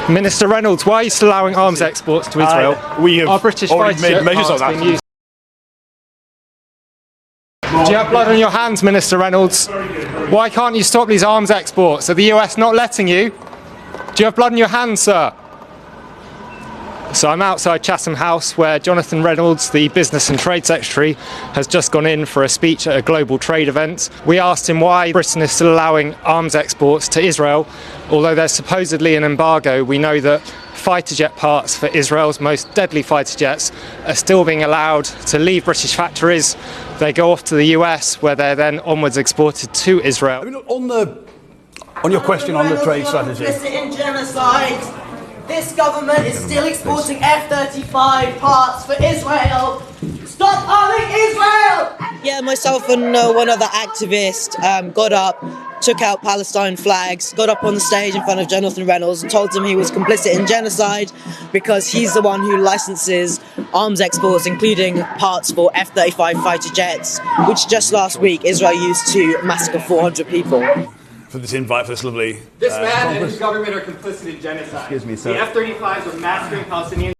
Minister Reynolds, why are you still allowing arms exports to Israel? We have Our British already fighter made measures parts on being that. used. Do you have blood on your hands, Minister Reynolds? Why can't you stop these arms exports? Are the US not letting you? Do you have blood on your hands, sir? So I'm outside Chatham House where Jonathan Reynolds, the Business and Trade Secretary, has just gone in for a speech at a global trade event. We asked him why Britain is still allowing arms exports to Israel. Although there's supposedly an embargo, we know that fighter jet parts for Israel's most deadly fighter jets are still being allowed to leave British factories. They go off to the US where they're then onwards exported to Israel. I mean, on your question on the trade strategy. In genocide. This government is still exporting F-35 parts for Israel. Stop arming Israel! Yeah, myself and one other activist got up, took out Palestine flags, got up on the stage in front of Jonathan Reynolds and told him he was complicit in genocide because he's the one who licenses arms exports, including parts for F-35 fighter jets, which just last week Israel used to massacre 400 people. For this invite, for this lovely... This man and his government are complicit in genocide. Excuse me, sir. The F-35s are massacring Palestinians.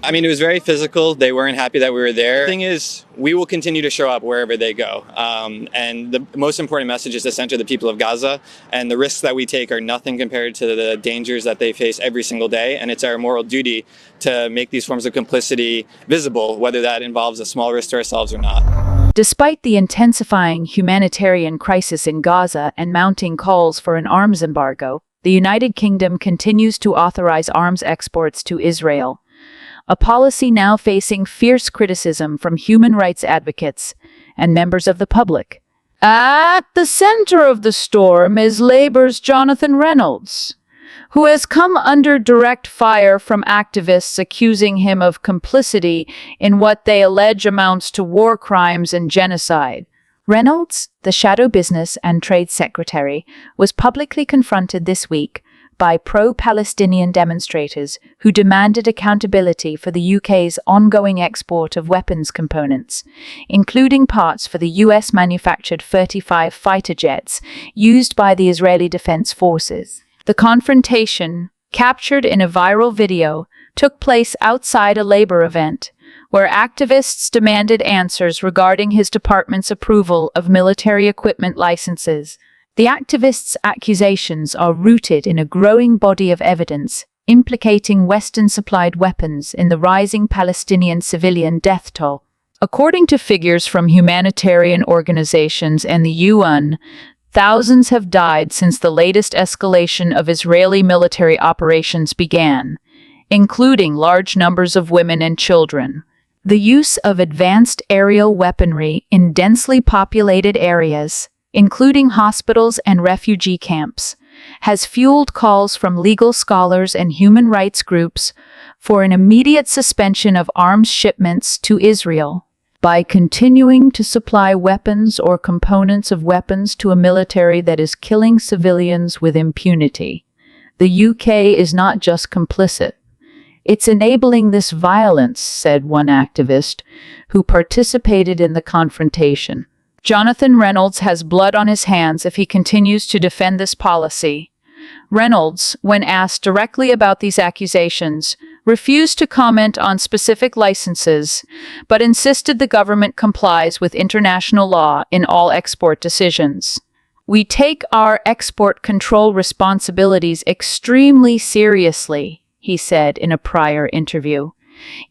I mean, it was very physical. They weren't happy that we were there. The thing is, we will continue to show up wherever they go. And the most important message is to center the people of Gaza. And the risks that we take are nothing compared to the dangers that they face every single day. And it's our moral duty to make these forms of complicity visible, whether that involves a small risk to ourselves or not. Despite the intensifying humanitarian crisis in Gaza and mounting calls for an arms embargo, the United Kingdom continues to authorize arms exports to Israel, a policy now facing fierce criticism from human rights advocates and members of the public. At the center of the storm is Labour's Jonathan Reynolds, who has come under direct fire from activists accusing him of complicity in what they allege amounts to war crimes and genocide. Reynolds, the shadow business and trade secretary, was publicly confronted this week by pro-Palestinian demonstrators who demanded accountability for the UK's ongoing export of weapons components, including parts for the US-manufactured F-35 fighter jets used by the Israeli Defense Forces. The confrontation, captured in a viral video, took place outside a Labour event, where activists demanded answers regarding his department's approval of military equipment licenses. The activists' accusations are rooted in a growing body of evidence implicating Western-supplied weapons in the rising Palestinian civilian death toll. According to figures from humanitarian organizations and the UN, thousands have died since the latest escalation of Israeli military operations began, including large numbers of women and children. The use of advanced aerial weaponry in densely populated areas, including hospitals and refugee camps, has fueled calls from legal scholars and human rights groups for an immediate suspension of arms shipments to Israel. By continuing to supply weapons or components of weapons to a military that is killing civilians with impunity, the UK is not just complicit. It's enabling this violence, said one activist who participated in the confrontation. Jonathan Reynolds has blood on his hands if he continues to defend this policy. Reynolds, when asked directly about these accusations, refused to comment on specific licenses, but insisted the government complies with international law in all export decisions. We take our export control responsibilities extremely seriously, he said in a prior interview.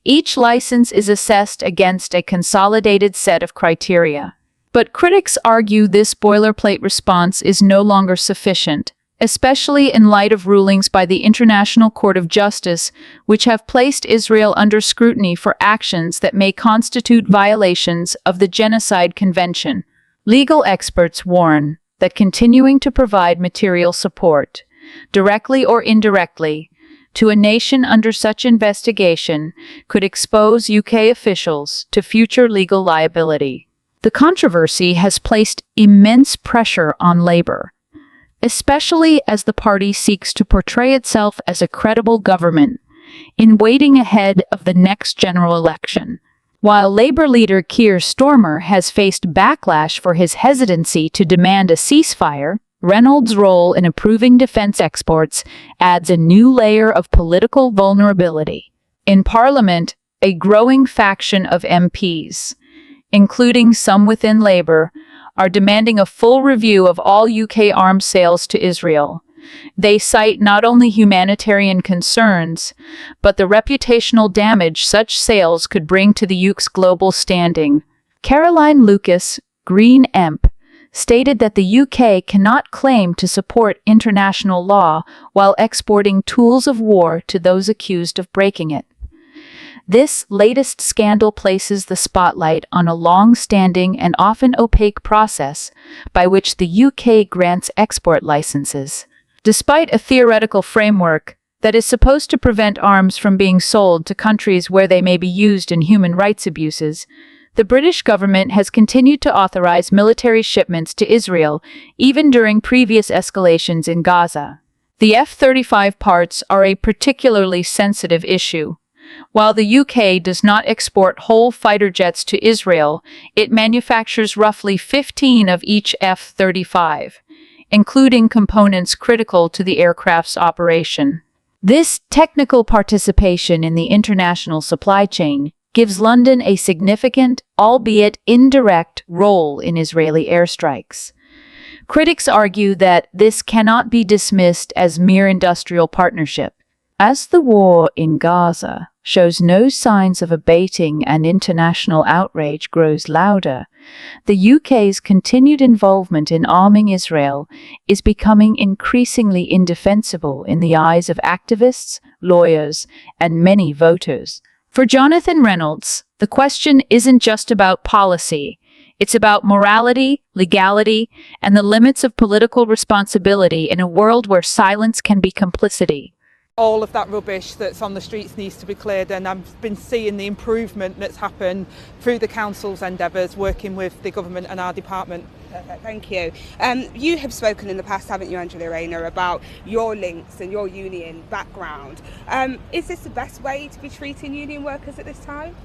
Each license is assessed against a consolidated set of criteria. But critics argue this boilerplate response is no longer sufficient, especially in light of rulings by the International Court of Justice, which have placed Israel under scrutiny for actions that may constitute violations of the Genocide Convention. Legal experts warn that continuing to provide material support, directly or indirectly, to a nation under such investigation could expose UK officials to future legal liability. The controversy has placed immense pressure on Labour, especially as the party seeks to portray itself as a credible government in waiting ahead of the next general election. While Labor leader Keir Starmer has faced backlash for his hesitancy to demand a ceasefire, Reynolds' role in approving defense exports adds a new layer of political vulnerability. In Parliament, a growing faction of MPs, including some within Labour, are demanding a full review of all UK arms sales to Israel. They cite not only humanitarian concerns, but the reputational damage such sales could bring to the UK's global standing. Caroline Lucas, Green MP, stated that the UK cannot claim to support international law while exporting tools of war to those accused of breaking it. This latest scandal places the spotlight on a long-standing and often opaque process by which the UK grants export licenses. Despite a theoretical framework that is supposed to prevent arms from being sold to countries where they may be used in human rights abuses, the British government has continued to authorize military shipments to Israel even during previous escalations in Gaza. The F-35 parts are a particularly sensitive issue. While the UK does not export whole fighter jets to Israel, it manufactures roughly 15 of each F-35, including components critical to the aircraft's operation. This technical participation in the international supply chain gives London a significant, albeit indirect, role in Israeli airstrikes. Critics argue that this cannot be dismissed as mere industrial partnership. As the war in Gaza shows no signs of abating and international outrage grows louder, the UK's continued involvement in arming Israel is becoming increasingly indefensible in the eyes of activists, lawyers, and many voters. For Jonathan Reynolds, the question isn't just about policy. It's about morality, legality, and the limits of political responsibility in a world where silence can be complicity. All of that rubbish that's on the streets needs to be cleared, and I've been seeing the improvement that's happened through the council's endeavours working with the government and our department. Perfect, thank you. You have spoken in the past, haven't you, Angela Rayner, about your links and your union background. Is this the best way to be treating union workers at this time?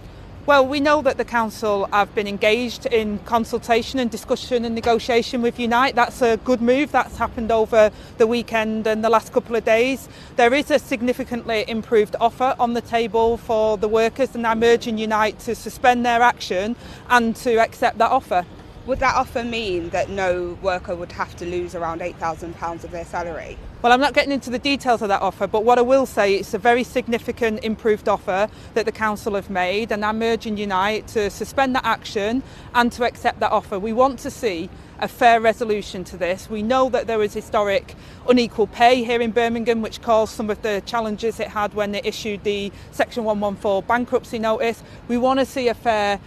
Well, we know that the council have been engaged in consultation and discussion and negotiation with Unite. That's a good move. That's happened over the weekend and the last couple of days. There is a significantly improved offer on the table for the workers, and I'm urging Unite to suspend their action and to accept that offer. Would that offer mean that no worker would have to lose around £8,000 of their salary? Well, I'm not getting into the details of that offer, but what I will say, it's a very significant improved offer that the council have made, and I'm urging Unite to suspend that action and to accept that offer. We want to see a fair resolution to this. We know that there was historic unequal pay here in Birmingham, which caused some of the challenges it had when it issued the Section 114 bankruptcy notice. We want to see a fair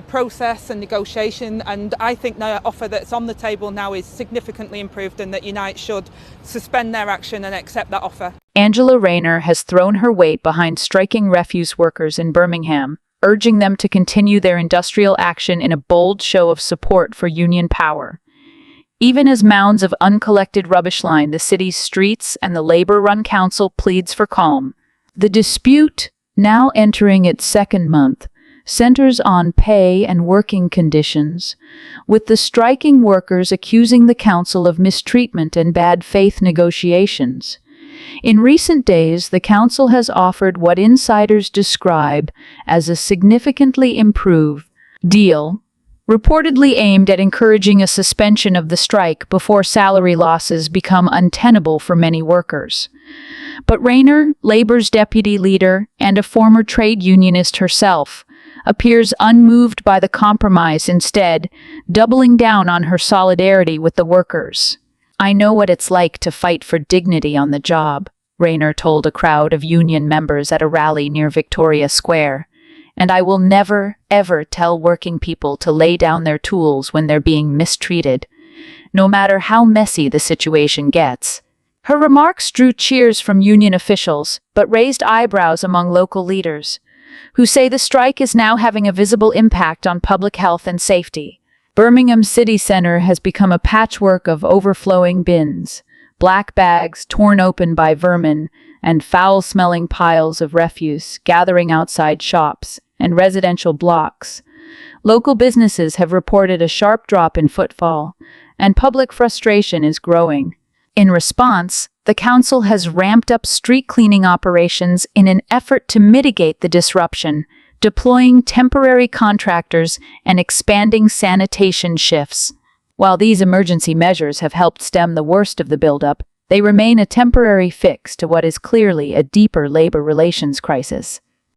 process and negotiation, and I think the offer that's on the table now is significantly improved, and that Unite should suspend their action and accept that offer. Angela Rayner has thrown her weight behind striking refuse workers in Birmingham, urging them to continue their industrial action in a bold show of support for union power. Even as mounds of uncollected rubbish line the city's streets and the Labour-run council pleads for calm, the dispute, now entering its second month, centers on pay and working conditions, with the striking workers accusing the council of mistreatment and bad faith negotiations. In recent days, the council has offered what insiders describe as a significantly improved deal, reportedly aimed at encouraging a suspension of the strike before salary losses become untenable for many workers. But Rayner, Labour's deputy leader and a former trade unionist herself, appears unmoved by the compromise, instead doubling down on her solidarity with the workers. "I know what it's like to fight for dignity on the job," Rayner told a crowd of union members at a rally near Victoria Square. "And I will never, ever tell working people to lay down their tools when they're being mistreated, no matter how messy the situation gets." Her remarks drew cheers from union officials, but raised eyebrows among local leaders, who say the strike is now having a visible impact on public health and safety. Birmingham city centre has become a patchwork of overflowing bins, black bags torn open by vermin, and foul-smelling piles of refuse gathering outside shops, and residential blocks. Local businesses have reported a sharp drop in footfall, and public frustration is growing. In response, the council has ramped up street cleaning operations in an effort to mitigate the disruption, deploying temporary contractors and expanding sanitation shifts. While these emergency measures have helped stem the worst of the buildup, they remain a temporary fix to what is clearly a deeper labor relations crisis.